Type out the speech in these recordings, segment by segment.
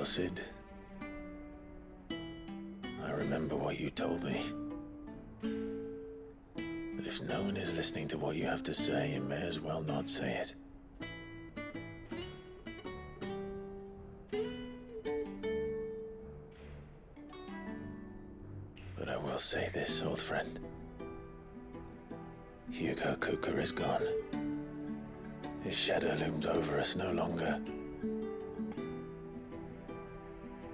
well, Sid. I remember what you told me. But if no one is listening to what you have to say, you may as well not say it. But I will say this, old friend. Hugo Cooker is gone. His shadow looms over us no longer.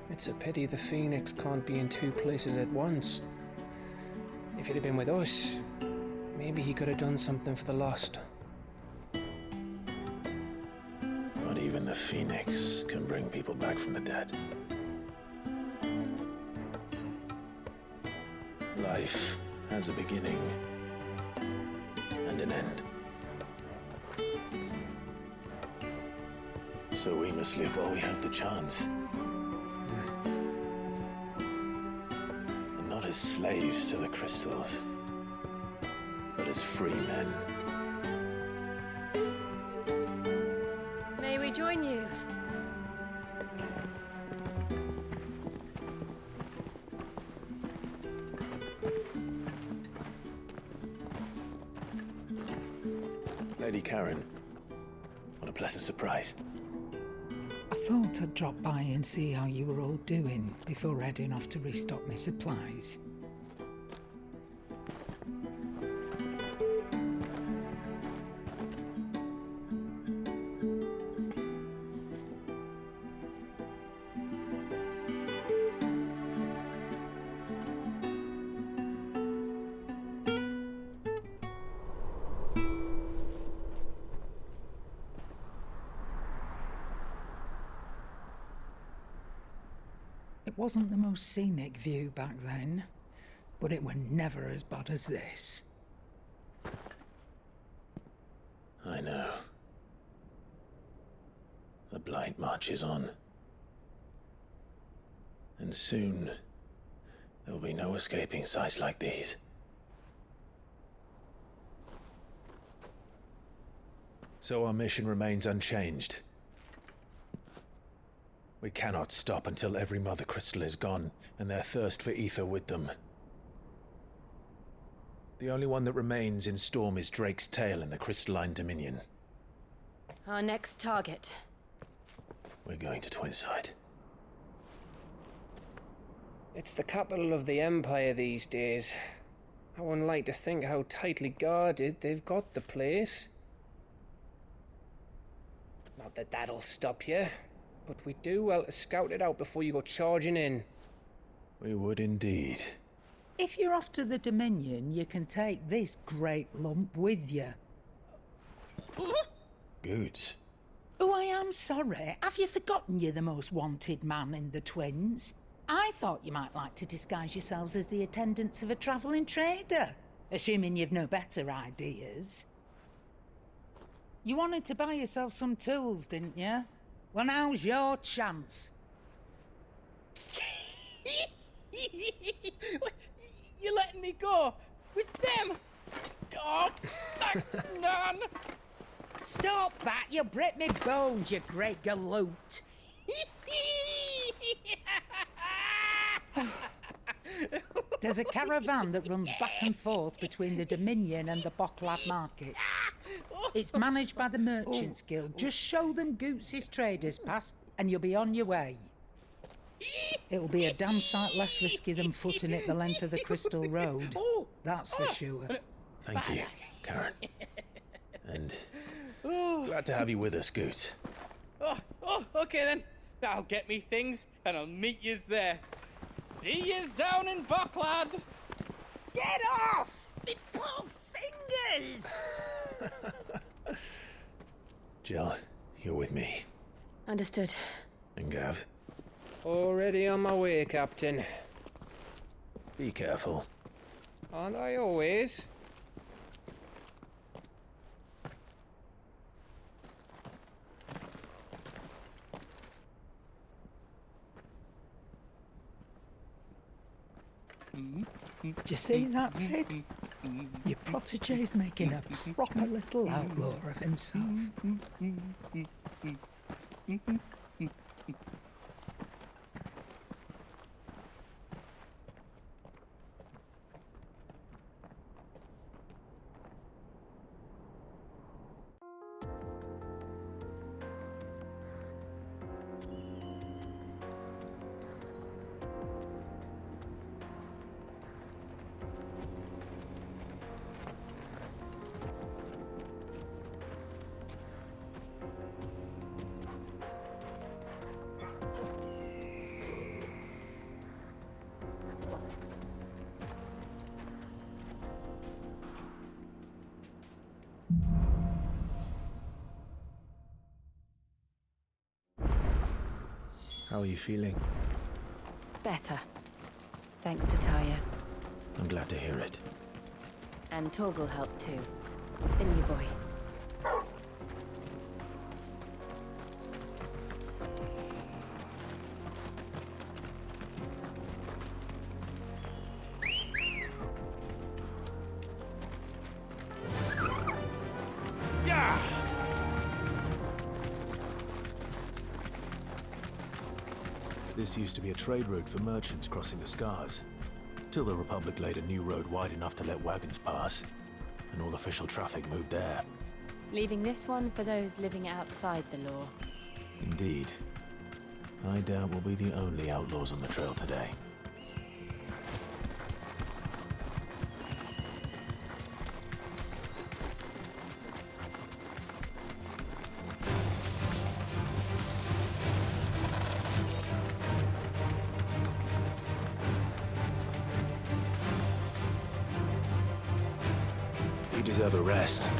It's a pity the Phoenix can't be in two places at once. If he'd have been with us, maybe he could have done something for the lost. Not even the Phoenix can bring people back from the dead. Life has a beginning and an end. So we must live while we have the chance. And not as slaves to the crystals, but as free men. May we join you? Lady Karen, what a pleasant surprise. I thought I'd drop by and see how you were all doing before heading off to restock my supplies. It wasn't the most scenic view back then, but it were never as bad as this. I know. The blight marches on. And soon, there'll be no escaping sights like these. So our mission remains unchanged. We cannot stop until every Mother Crystal is gone, and their thirst for ether with them. The only one that remains in Storm is Drake's Tail in the Crystalline Dominion. Our next target. We're going to Twinside. It's the capital of the Empire these days. I wouldn't like to think how tightly guarded they've got the place. Not that that'll stop you, but we'd do well to scout it out before you go charging in. We would indeed. If you're off to the Dominion, you can take this great lump with you. Goods. Oh, I am sorry. Have you forgotten you're the most wanted man in the Twins? I thought you might like to disguise yourselves as the attendants of a travelling trader, assuming you've no better ideas. You wanted to buy yourself some tools, didn't you? Well, now's your chance. You're letting me go with them? Oh, thanks, Nan. Stop that! You'll break me bones, you great galoot. There's a caravan that runs back and forth between the Dominion and the Bocklad markets. It's managed by the Merchants Guild. Just show them Goots' traders pass and you'll be on your way. It'll be a damn sight less risky than footing it the length of the Crystal Road. That's for sure. Thank you, Karen. And glad to have you with us, Goots. Okay then. I'll get me things and I'll meet yous there. See yous down in Bocklad. Get off! Me poor fingers! Jill, you're with me. Understood. And Gav, Already on my way, Captain. be careful. Aren't I always? Do you see that, Sid? Your protege's making a proper little outlaw of himself. How are you feeling? Better. Thanks to Taya. I'm glad to hear it. And Torgal helped too. The new boy. This used to be a trade route for merchants crossing the Scars, till the Republic laid a new road wide enough to let wagons pass, and all official traffic moved there. Leaving this one for those living outside the law. Indeed. I doubt we'll be the only outlaws on the trail today. You deserve a rest.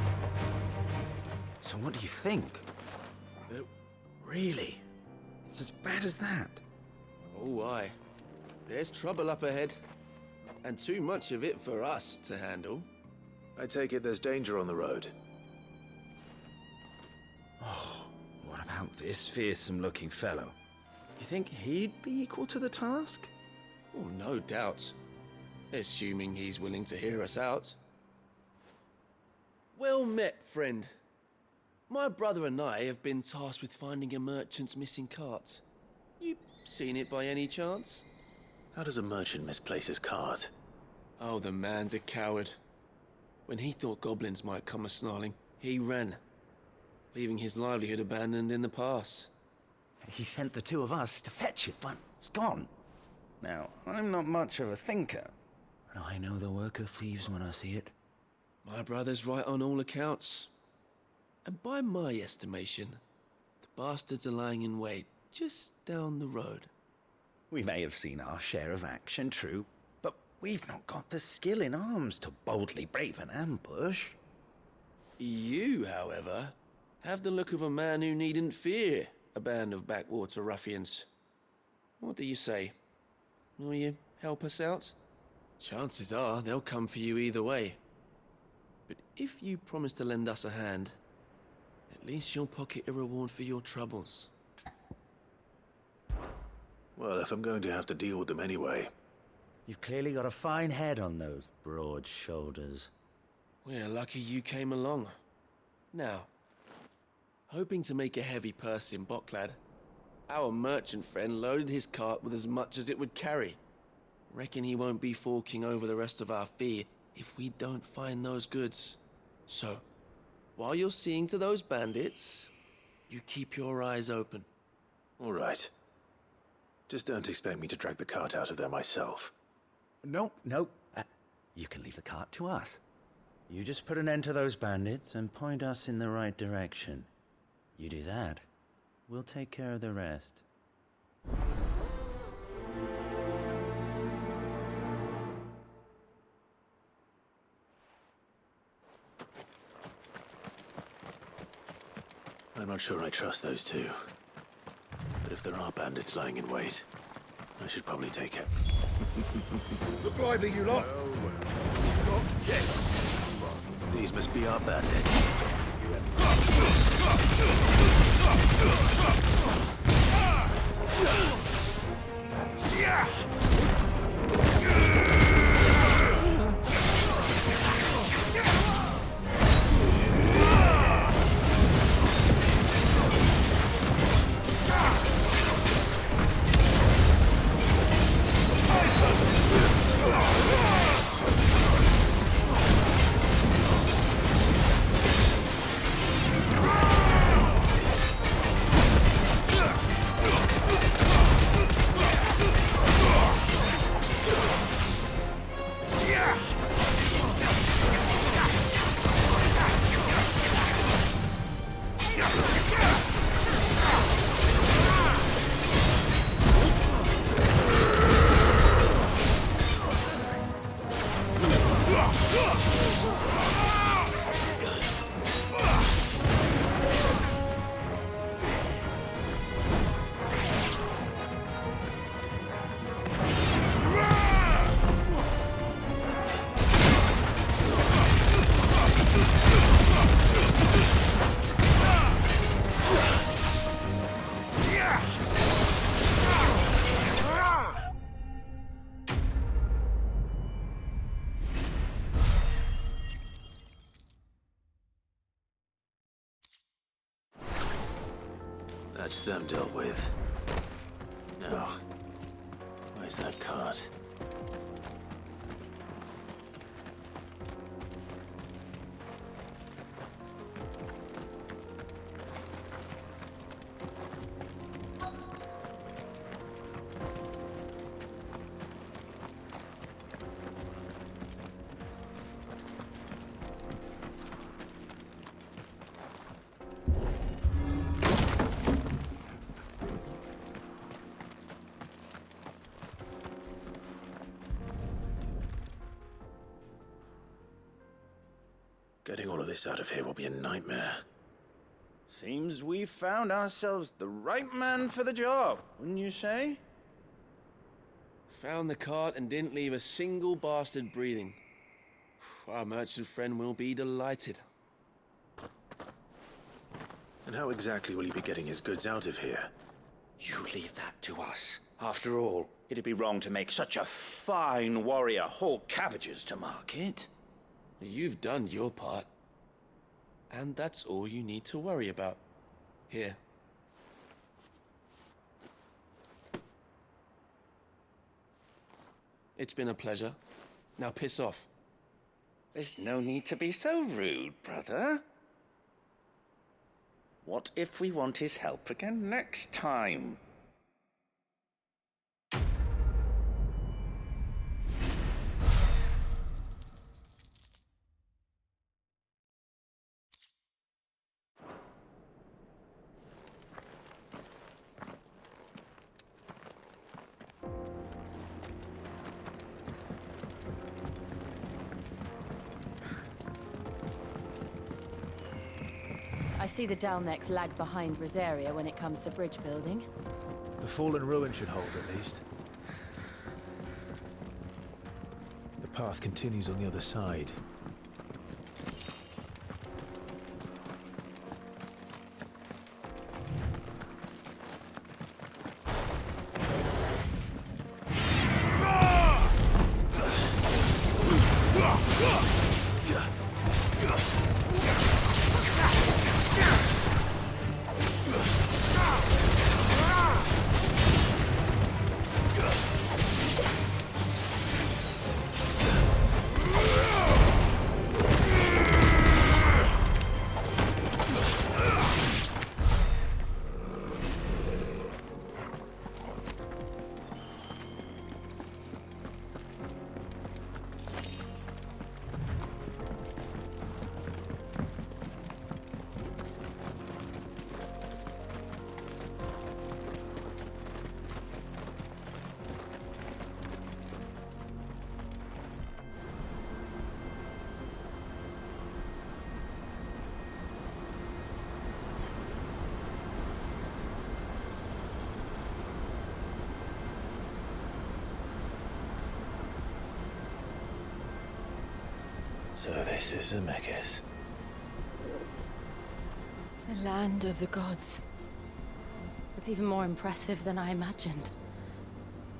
So what do you think? Really? It's as bad as that? Oh, aye. There's trouble up ahead. And too much of it for us to handle. I take it there's danger on the road. What about this fearsome-looking fellow? You think he'd be equal to the task? Oh, no doubt. Assuming he's willing to hear us out. Well met, friend. My brother and I have been tasked with finding a merchant's missing cart. You seen it by any chance? How does a merchant misplace his cart? Oh, the man's a coward. When he thought goblins might come a-snarling, he ran, leaving his livelihood abandoned in the pass. He sent the two of us to fetch it, but it's gone. Now, I'm not much of a thinker, but I know the work of thieves when I see it. My brother's right on all accounts. And by my estimation, the bastards are lying in wait just down the road. We may have seen our share of action, true, but we've not got the skill in arms to boldly brave an ambush. You, however, have the look of a man who needn't fear a band of backwater ruffians. What do you say? Will you help us out? Chances are they'll come for you either way. But if you promise to lend us a hand, at least you'll pocket a reward for your troubles. Well, if I'm going to have to deal with them anyway. You've clearly got a fine head on those broad shoulders. We're lucky you came along. Now, hoping to make a heavy purse in Bocklad, our merchant friend loaded his cart with as much as it would carry. Reckon he won't be forking over the rest of our fee if we don't find those goods. So, while you're seeing to those bandits, you keep your eyes open. All right. Just don't expect me to drag the cart out of there myself. No. You can leave the cart to us. You just put an end to those bandits and point us in the right direction. You do that, we'll take care of the rest. I'm not sure I trust those two. But if there are bandits lying in wait, I should probably take it. Look lively, you lot. Yes! These must be our bandits. That's them dealt with. Now, where's that cart? Getting all of this out of here will be a nightmare. Seems we've found ourselves the right man for the job, wouldn't you say? Found the cart and didn't leave a single bastard breathing. Our merchant friend will be delighted. And how exactly will he be getting his goods out of here? You leave that to us. After all, it'd be wrong to make such a fine warrior haul cabbages to market. You've done your part. And that's all you need to worry about. Here. It's been a pleasure. Now piss off. There's no need to be so rude, brother. What if we want his help again next time? I see the Dalmex lag behind Rosaria when it comes to bridge building. The fallen ruin should hold, at least. The path continues on the other side. So this is Zemeckis. The land of the gods. It's even more impressive than I imagined.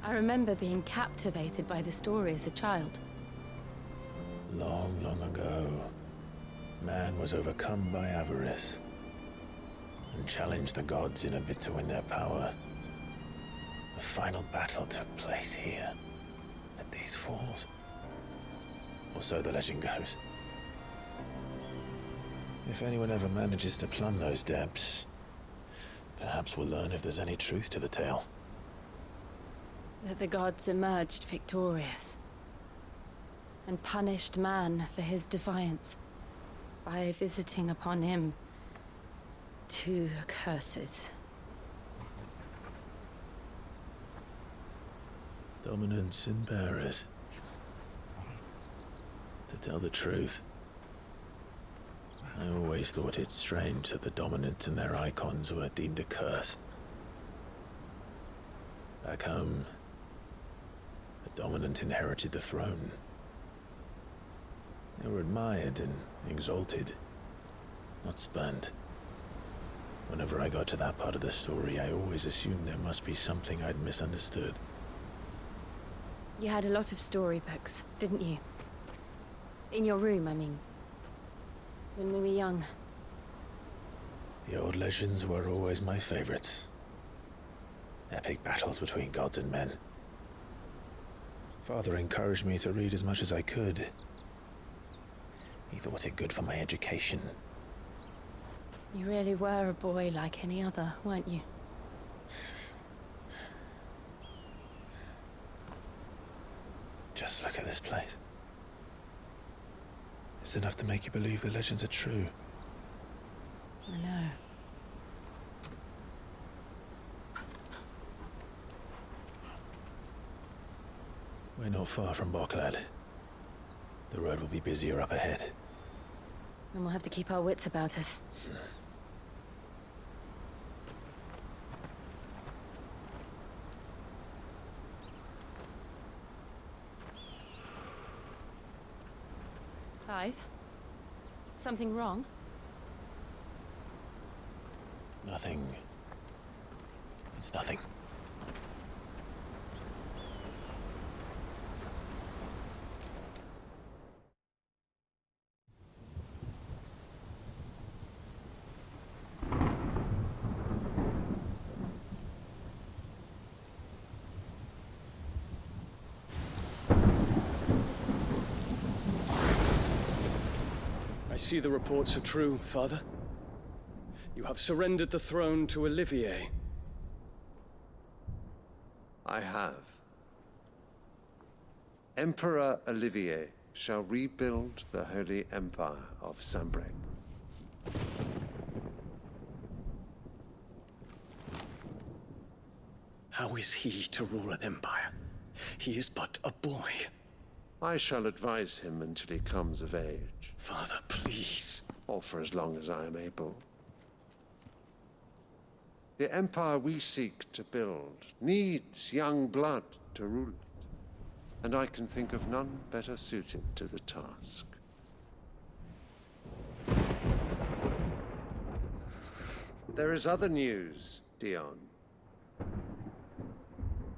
I remember being captivated by the story as a child. Long, long ago, man was overcome by avarice and challenged the gods in a bid to win their power. The final battle took place here, at these falls. Or so the legend goes. If anyone ever manages to plumb those depths, perhaps we'll learn if there's any truth to the tale. That the gods emerged victorious and punished man for his defiance by visiting upon him 2 curses. Dominants and bearers. To tell the truth, I always thought it strange that the dominants and their icons were deemed a curse. Back home, the dominant inherited the throne. They were admired and exalted, not spurned. Whenever I got to that part of the story, I always assumed there must be something I'd misunderstood. You had a lot of storybooks, didn't you? In your room, I mean. When we were young. The old legends were always my favorites. Epic battles between gods and men. Father encouraged me to read as much as I could. He thought it good for my education. You really were a boy like any other, weren't you? Just look at this place. It's enough to make you believe the legends are true. I know. We're not far from Boklad. The road will be busier up ahead. And we'll have to keep our wits about us. Clive? Something wrong? Nothing. It's nothing. I see the reports are true, Father. You have surrendered the throne to Olivier. I have. Emperor Olivier shall rebuild the Holy Empire of Sanbreque. How is he to rule an empire? He is but a boy. I shall advise him until he comes of age. Father, please. Or for as long as I am able. The empire we seek to build needs young blood to rule it, and I can think of none better suited to the task. There is other news, Dion.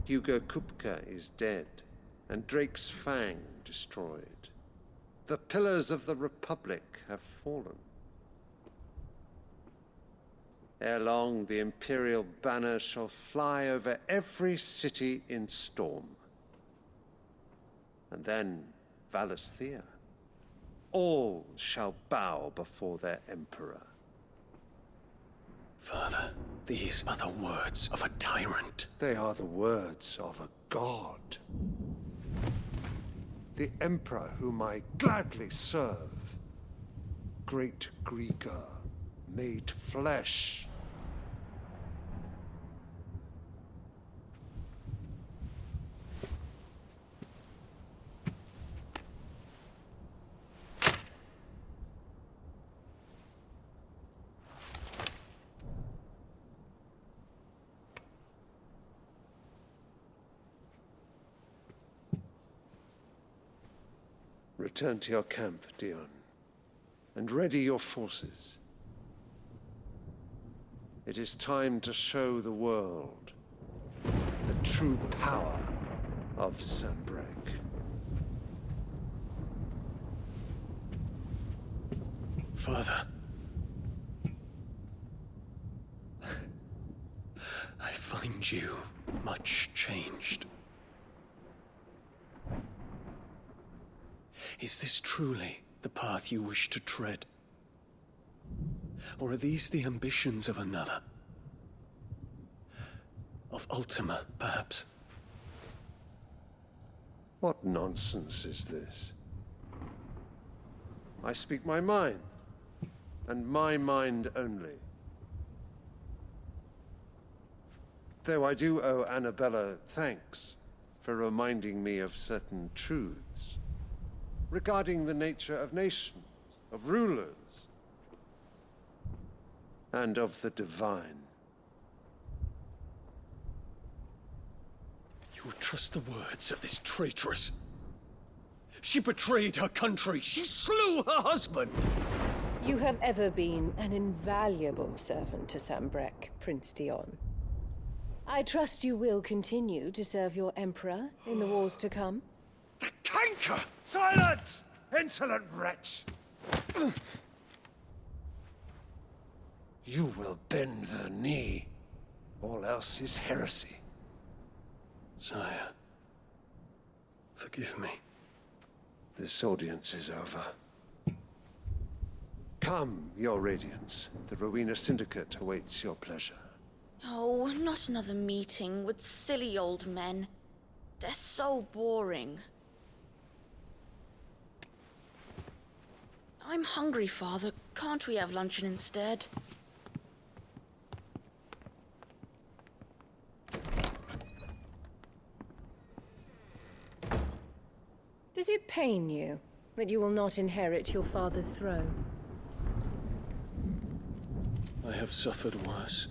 Hugo Kupka is dead, and Drake's Fang destroyed. The pillars of the Republic have fallen. Ere long, the Imperial banner shall fly over every city in Storm. And then, Valisthea. All shall bow before their Emperor. Father, these are the words of a tyrant. They are the words of a god. The Emperor whom I gladly serve. Great Greager, made flesh. Return to your camp, Dion, and ready your forces. It is time to show the world the true power of Sanbreque. Father. I find you much changed. Is this truly the path you wish to tread? Or are these the ambitions of another? Of Ultima, perhaps? What nonsense is this? I speak my mind, and my mind only. Though I do owe Annabella thanks for reminding me of certain truths regarding the nature of nations, of rulers, and of the divine. You would trust the words of this traitress? She betrayed her country. She slew her husband. You have ever been an invaluable servant to Sanbreque, Prince Dion. I trust you will continue to serve your Emperor in the wars to come. The canker! Silence! Insolent wretch! you will bend the knee. All else is heresy. Sire, forgive me. This audience is over. Come, Your Radiance. The Rowena Syndicate awaits your pleasure. Oh, not another meeting with silly old men. They're so boring. I'm hungry, Father. Can't we have luncheon instead? Does it pain you that you will not inherit your father's throne? I have suffered worse.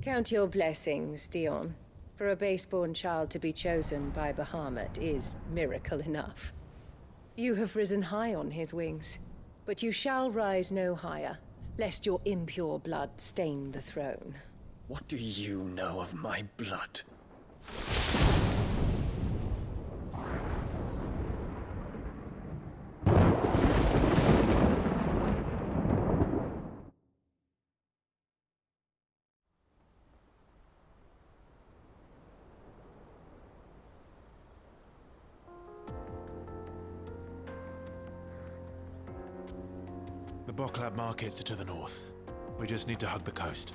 Count your blessings, Dion. For a base-born child to be chosen by Bahamut is miracle enough. You have risen high on his wings, but you shall rise no higher, lest your impure blood stain the throne. What do you know of my blood? The Boklab markets are to the north. We just need to hug the coast.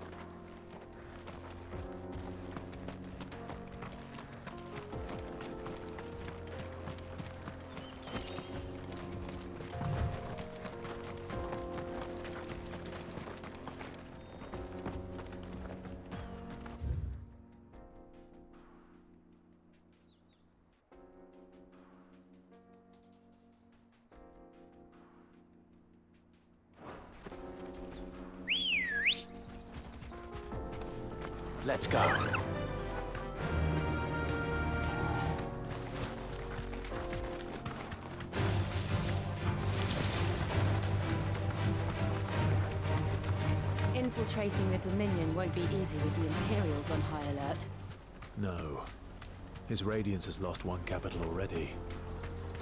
Let's go. Infiltrating the Dominion won't be easy with the Imperials on high alert. No. His Radiance has lost one capital already.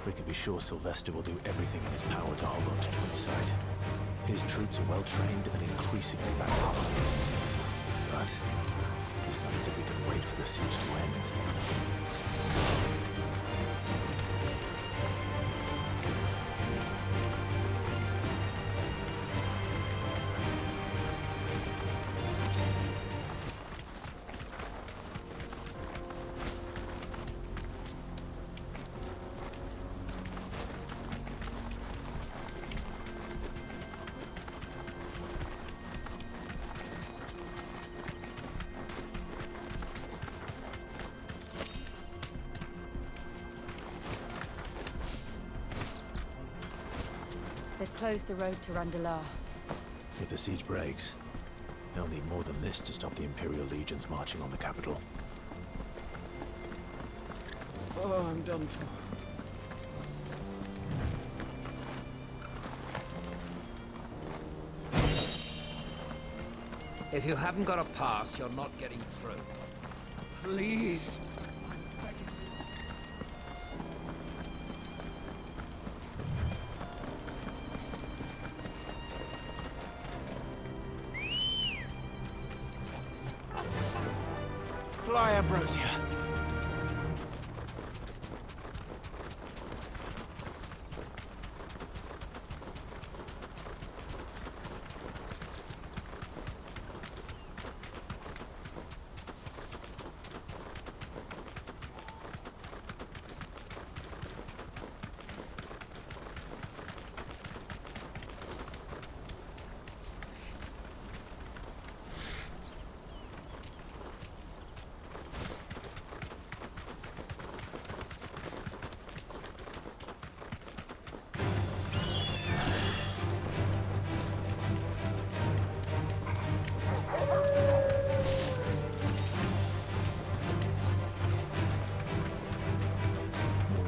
We can be sure Sylvester will do everything in his power to hold on to Twinside. His troops are well trained and increasingly backpowered. But it's not as if we can wait for the siege to end. They've closed the road to Randalar. If the siege breaks, they'll need more than this to stop the Imperial legions marching on the capital. Oh, I'm done for. If you haven't got a pass, you're not getting through. Please. Fly, Ambrosia!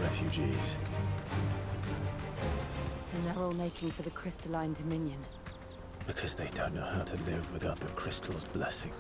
Refugees. And they're all making for the Crystalline Dominion. Because they don't know how to live without the crystal's blessing.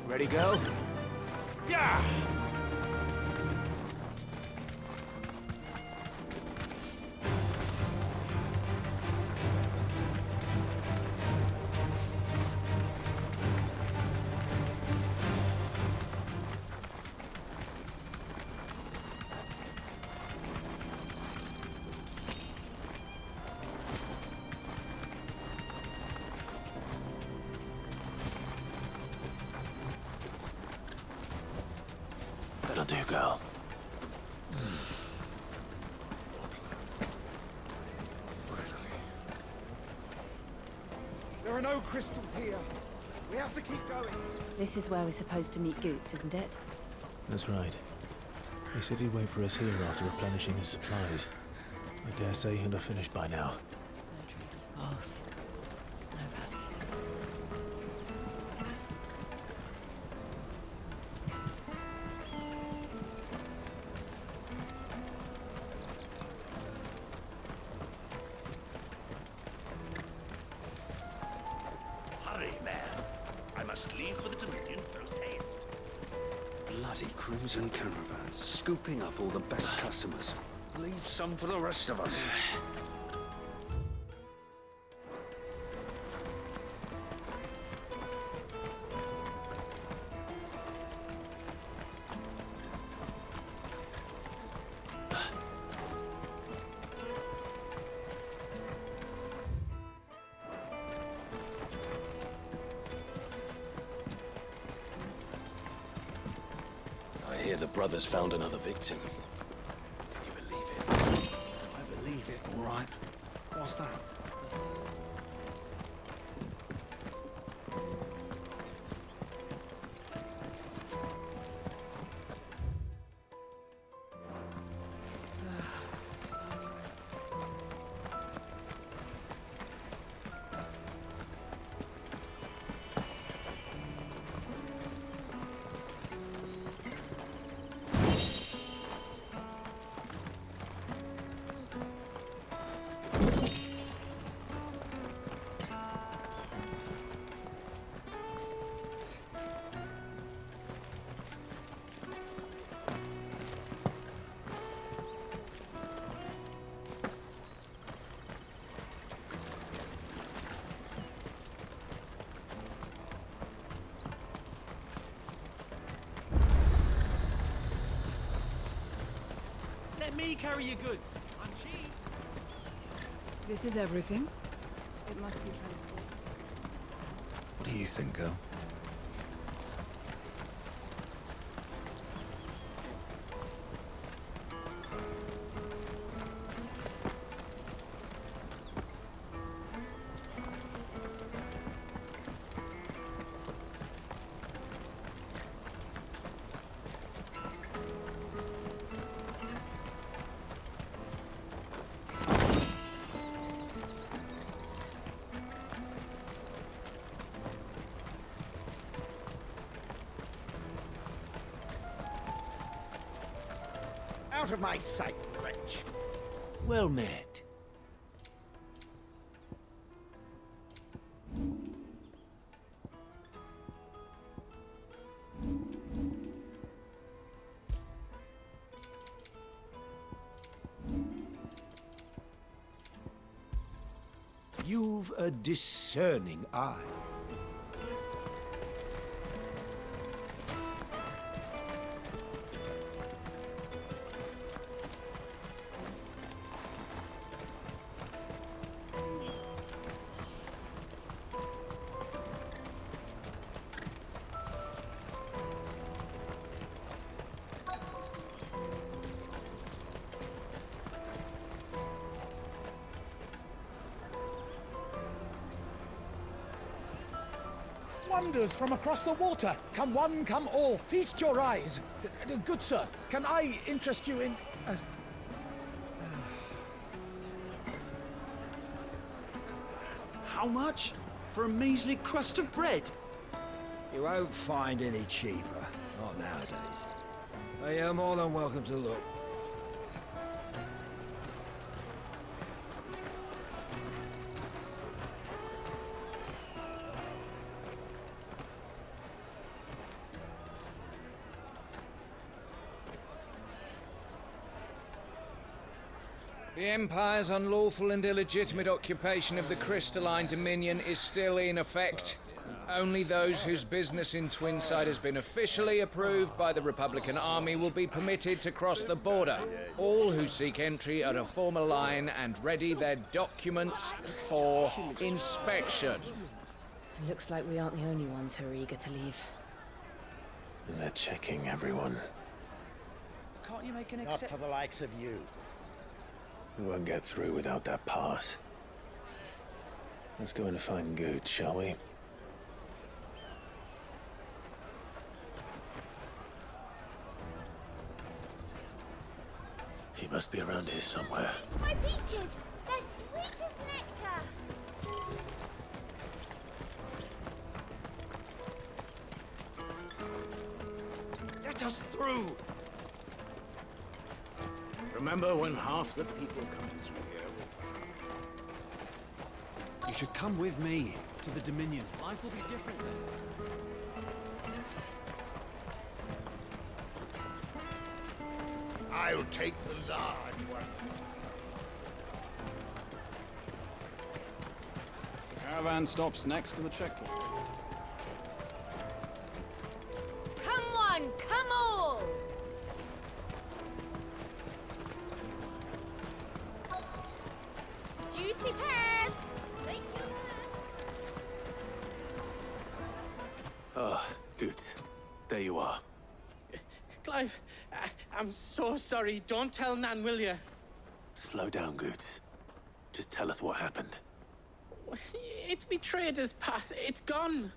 Ready, girl? Yeah! That'll do, girl. There are no crystals here. We have to keep going. This is where we're supposed to meet Goots, isn't it? That's right. He said he'd wait for us here after replenishing his supplies. I dare say he'll have finished by now. Boss. No passage. Hurry, man. I must leave for the Dominion post haste. Bloody crimson caravans, scooping up all the best customers. Leave some for the rest of us. I hear the brothers found another victim. Can you believe it? I believe it, all right. What's that? Let me carry your goods. I'm cheap. This is everything? It must be transported. What do you think, girl? Out of my sight, wretch. Well met. You've a discerning eye. Wonders from across the water. Come one, come all. Feast your eyes. Good sir, can I interest you in... How much? For a measly crust of bread? You won't find any cheaper. Not nowadays. But you're more than welcome to look. The Empire's unlawful and illegitimate occupation of the Crystalline Dominion is still in effect. Only those whose business in Twinside has been officially approved by the Republican Army will be permitted to cross the border. All who seek entry are to form a line and ready their documents for inspection. It looks like we aren't the only ones who are eager to leave. And they're checking everyone. Can't you make an Not for the likes of you. We won't get through without that pass. Let's go in and find Good, shall we? He must be around here somewhere. My peaches! They're sweet as nectar! Let us through! Remember when half the people coming through here were... You should come with me to the Dominion. Life will be different then. I'll take the large one. The caravan stops next to the checkpoint. Come on, come all! Juicy pears! Slake your Ah, Good. There you are. Clive, I'm so sorry. Don't tell Nan, will you? Slow down, Good. Just tell us what happened. It's me trader's pass. It's gone.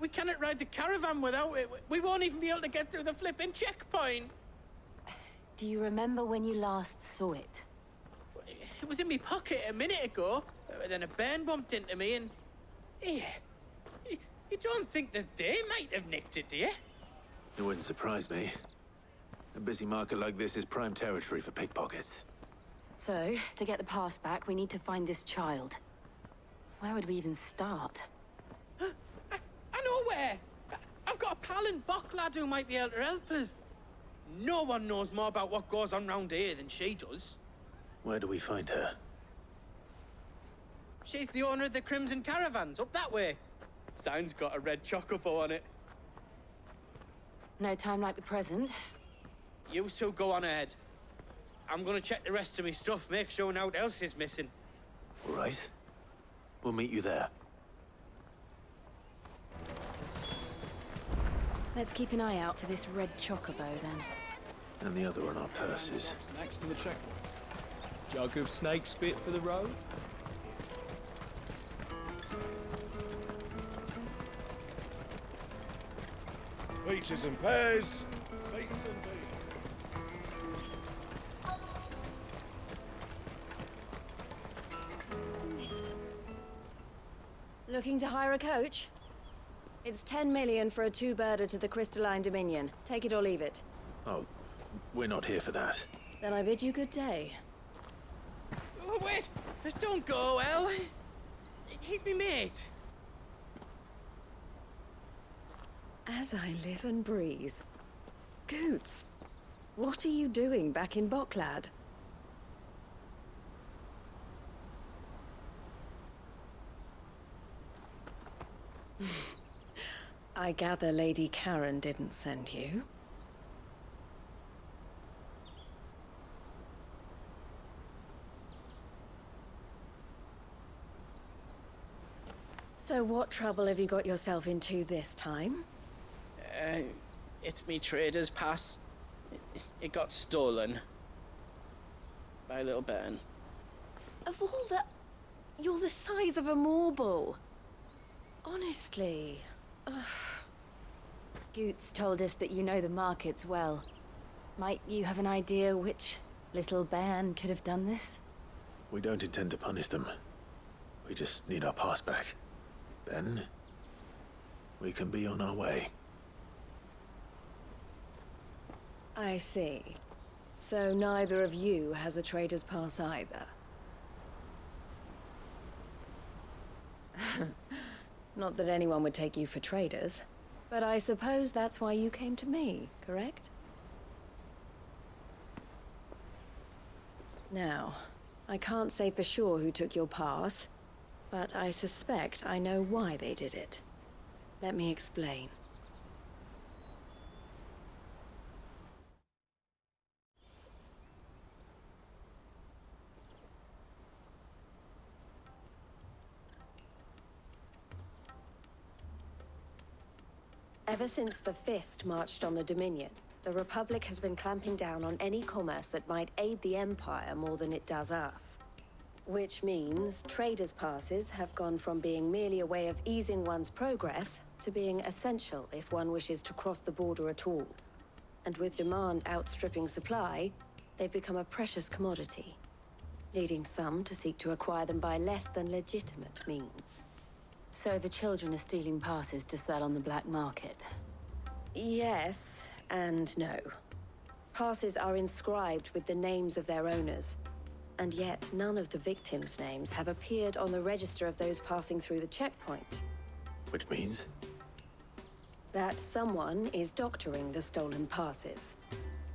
We cannot ride the caravan without it. We won't even be able to get through the flipping checkpoint. Do you remember when you last saw it? It was in my pocket a minute ago. Then a bairn bumped into me and... Yeah. You don't think that they might have nicked it, do you? It wouldn't surprise me. A busy market like this is prime territory for pickpockets. So, to get the pass back, we need to find this child. Where would we even start? I know where! I've got a pal in Bocklad who might be able to help us. No one knows more about what goes on round here than she does. Where do we find her? She's the owner of the Crimson Caravans, up that way. Sign's got a red chocobo on it. No time like the present. You two go on ahead. I'm gonna check the rest of my stuff, make sure no one else is missing. All right. We'll meet you there. Let's keep an eye out for this red chocobo, then. And the other on our purses. Next to the checkpoint. Jug of snake spit for the road? Peaches and pears. Beets and beans. Looking to hire a coach? It's 10 million for a two-birder to the Crystalline Dominion. Take it or leave it. Oh, we're not here for that. Then I bid you good day. Oh, wait! Don't go, El. He's me mate. As I live and breathe. Goots, what are you doing back in Bocklad? I gather Lady Karen didn't send you. So what trouble have you got yourself into this time? It's me trader's pass. It got stolen. By a little bairn. Of all the... You're the size of a marble. Honestly. Ugh. Goots told us that you know the markets well. Might you have an idea which little bairn could have done this? We don't intend to punish them. We just need our pass back. Then, we can be on our way. I see. So neither of you has a trader's pass either. Not that anyone would take you for traders, but I suppose that's why you came to me, correct? Now, I can't say for sure who took your pass, but I suspect I know why they did it. Let me explain. Ever since the Fist marched on the Dominion, the Republic has been clamping down on any commerce that might aid the Empire more than it does us. Which means traders' passes have gone from being merely a way of easing one's progress to being essential if one wishes to cross the border at all. And with demand outstripping supply, they've become a precious commodity, leading some to seek to acquire them by less than legitimate means. So the children are stealing passes to sell on the black market? Yes, and no. Passes are inscribed with the names of their owners, and yet none of the victims' names have appeared on the register of those passing through the checkpoint. Which means? That someone is doctoring the stolen passes.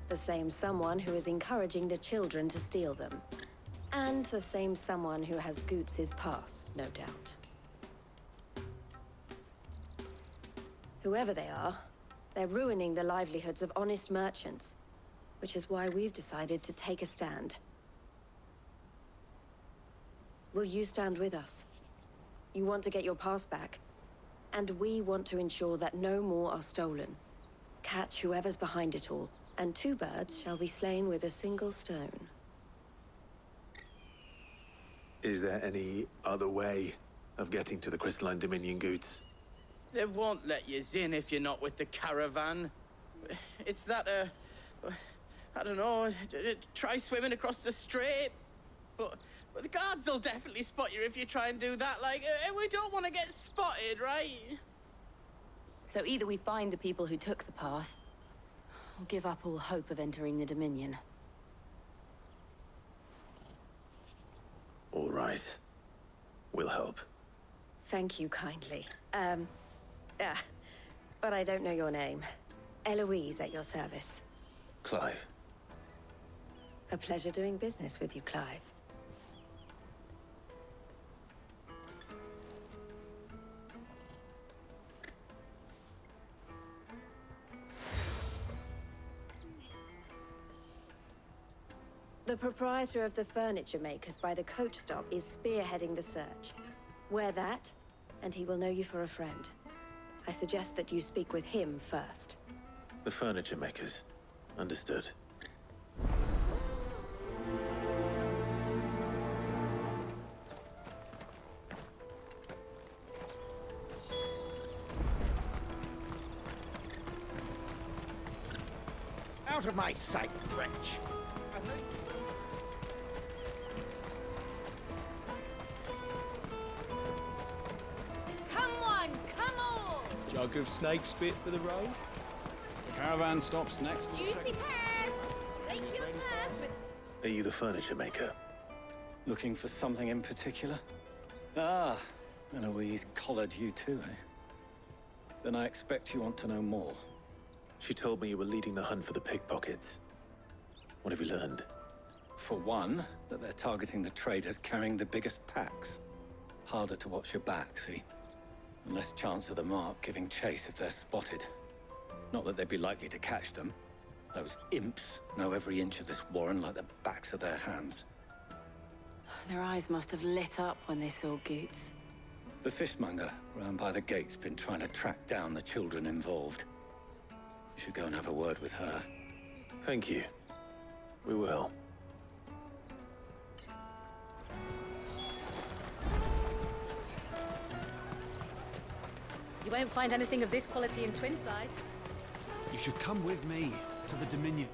The same someone who is encouraging the children to steal them. And the same someone who has Goots's pass, no doubt. Whoever they are, they're ruining the livelihoods of honest merchants, which is why we've decided to take a stand. Will you stand with us? You want to get your pass back, and we want to ensure that no more are stolen. Catch whoever's behind it all, and 2 birds shall be slain with a single stone. Is there any other way of getting to the Crystalline Dominion Goots? They won't let you in if you're not with the caravan. It's that, I don't know, try swimming across the strait. But the guards will definitely spot you if you try and do that. Like, we don't want to get spotted, right? So either we find the people who took the pass, or give up all hope of entering the Dominion. All right. We'll help. Thank you kindly. But I don't know your name. Eloise at your service. Clive. A pleasure doing business with you, Clive. The proprietor of the furniture makers by the coach stop is spearheading the search. Wear that, and he will know you for a friend. I suggest that you speak with him first. The furniture makers. Understood. Out of my sight, wretch! Come on, come on! Jug of snake spit for the road? The caravan stops next to the Juicy checkpoint. pears! Take your purse! Are you the furniture maker? Looking for something in particular? Ah, Eloise collared you too, eh? Then I expect you want to know more. She told me you were leading the hunt for the pickpockets. What have you learned? For one, that they're targeting the traders carrying the biggest packs. Harder to watch your back, see? And less chance of the mark giving chase if they're spotted. Not that they'd be likely to catch them. Those imps know every inch of this warren like the backs of their hands. Their eyes must have lit up when they saw Goots. The fishmonger round by the gate's been trying to track down the children involved. You should go and have a word with her. Thank you. We will. You won't find anything of this quality in Twinside. You should come with me to the Dominion.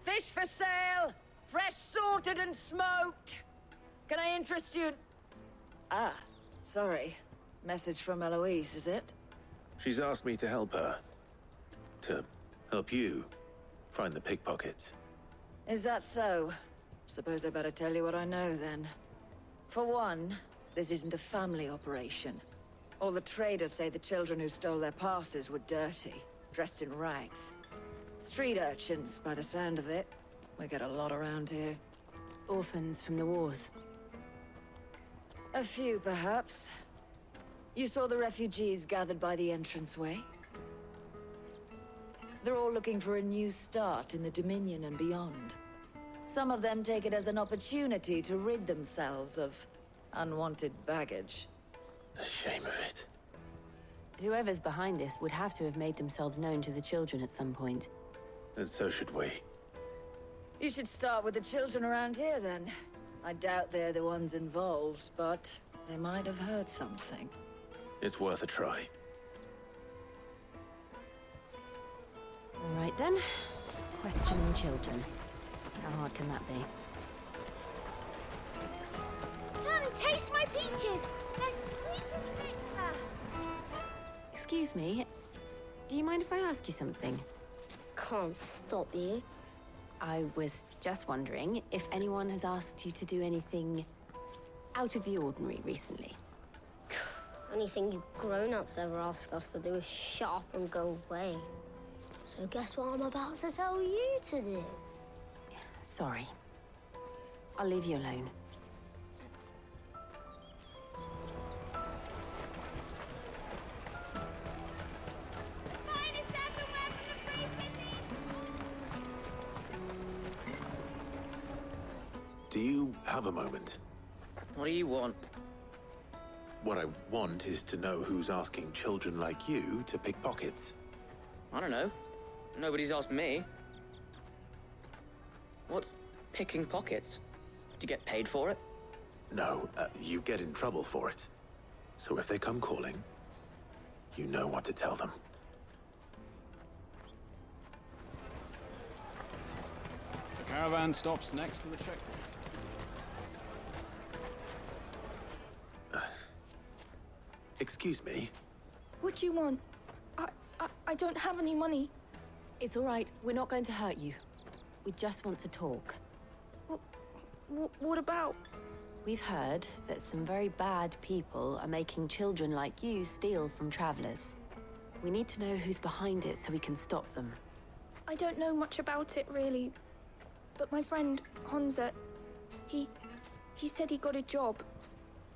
Fish for sale! Fresh sorted and smoked! Can I interest you? Ah, sorry. Message from Eloise, is it? She's asked me to help her. To help you find the pickpockets. Is that so? Suppose I better tell you what I know, then. For one, this isn't a family operation. All the traders say the children who stole their passes were dirty, dressed in rags. Street urchins, by the sound of it. We get a lot around here. Orphans from the wars. A few, perhaps. You saw the refugees gathered by the entranceway? They're all looking for a new start in the Dominion and beyond. Some of them take it as an opportunity to rid themselves of unwanted baggage. The shame of it. Whoever's behind this would have to have made themselves known to the children at some point. And so should we. You should start with the children around here, then. I doubt they're the ones involved, but they might have heard something. It's worth a try. All right, then. Questioning children. How hard can that be? Come, taste my peaches! They're sweet as nectar! Excuse me. Do you mind if I ask you something? Can't stop you. I was just wondering if anyone has asked you to do anything out of the ordinary recently. Anything you grown-ups ever ask us to do is shut up and go away. So guess what I'm about to tell you to do? Sorry. I'll leave you alone. Finest everywhere from the free cities! Do you have a moment? What do you want? What I want is to know who's asking children like you to pick pockets. I don't know. Nobody's asked me. What's picking pockets? Do you get paid for it? No, you get in trouble for it. So if they come calling, you know what to tell them. The caravan stops next to the checkpoint. Excuse me? What do you want? I don't have any money. It's all right. We're not going to hurt you. We just want to talk. What about? We've heard that some very bad people are making children like you steal from travelers. We need to know who's behind it so we can stop them. I don't know much about it, really. But my friend, Honza, he said he got a job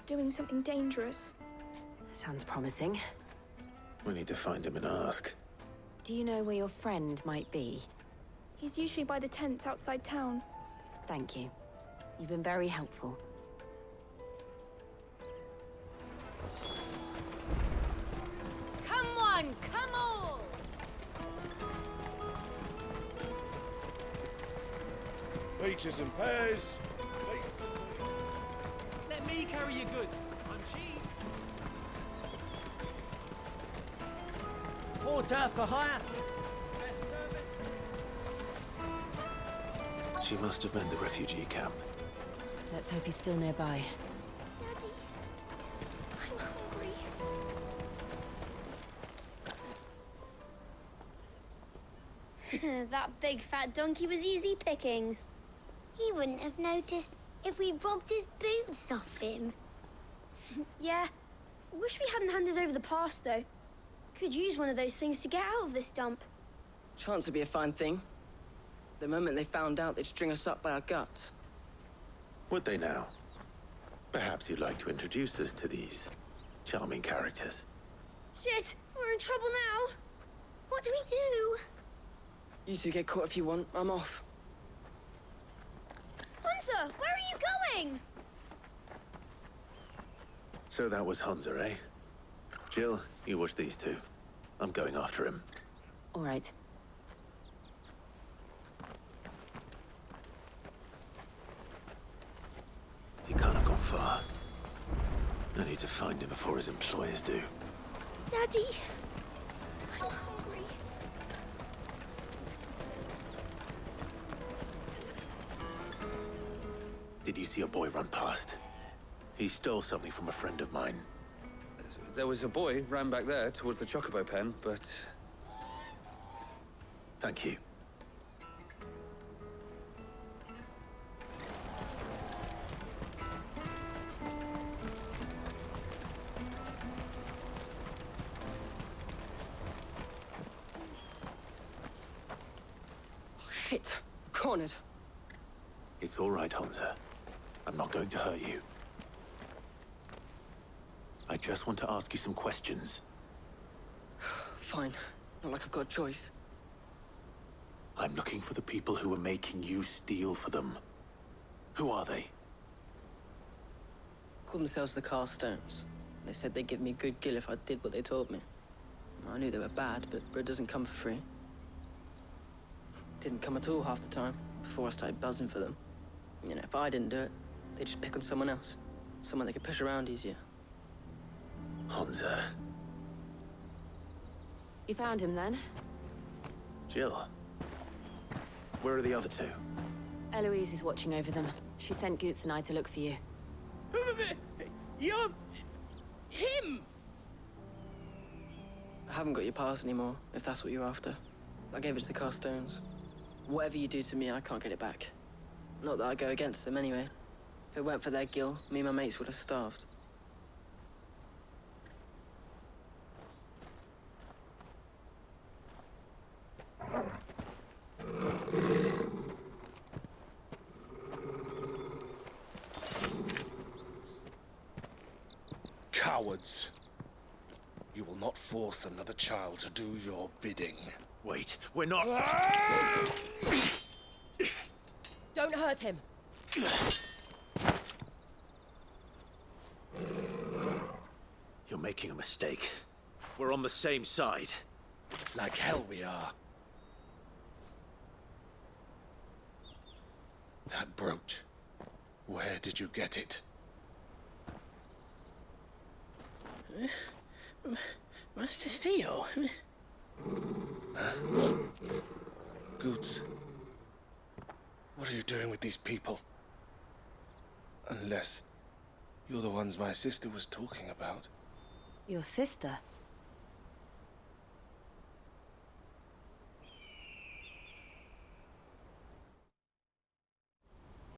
doing something dangerous. Sounds promising. We need to find him and ask. Do you know where your friend might be? He's usually by the tents outside town. Thank you. You've been very helpful. Come on, come all! Peaches and pears. Let me carry your goods. I'm cheap. Porter for hire. Best service. She must have meant the refugee camp. Let's hope he's still nearby. Daddy, I'm hungry. That big fat donkey was easy pickings. He wouldn't have noticed if we'd robbed his boots off him. Yeah. Wish we hadn't handed over the pass, though. Could use one of those things to get out of this dump. Chance would be a fine thing. The moment they found out, they'd string us up by our guts. Would they now? Perhaps you'd like to introduce us to these charming characters. Shit, we're in trouble now. What do we do? You two get caught if you want. I'm off. Hunter, where are you going? So that was Hunza, eh? Jill, you watch these two. I'm going after him. All right. He can't have gone far. I need to find him before his employers do. Daddy, I'm hungry. Did you see a boy run past? He stole something from a friend of mine. There was a boy ran back there towards the chocobo pen, but... Thank you. Oh, shit. Cornered. It's all right, Hansa. I'm not going to hurt you. I just want to ask you some questions. Fine. Not like I've got a choice. I'm looking for the people who are making you steal for them. Who are they? Called themselves the Carstones. They said they'd give me good gill if I did what they told me. I knew they were bad, but bread doesn't come for free. Didn't come at all half the time, before I started buzzing for them. You know, if I didn't do it, they'd just pick on someone else. Someone they could push around easier. Hansa. You found him then? Jill. Where are the other two? Eloise is watching over them. She sent Goots and I to look for you. You're... him! I haven't got your pass anymore, if that's what you're after. I gave it to the Carstones. Whatever you do to me, I can't get it back. Not that I go against them anyway. If it weren't for their gill, me and my mates would have starved. Cowards. You will not force another child to do your bidding. Wait, we're not... Don't hurt him. You're making a mistake. We're on the same side. Like hell we are. That brooch. Where did you get it? Master Theo? Goots. What are you doing with these people? Unless you're the ones my sister was talking about. Your sister?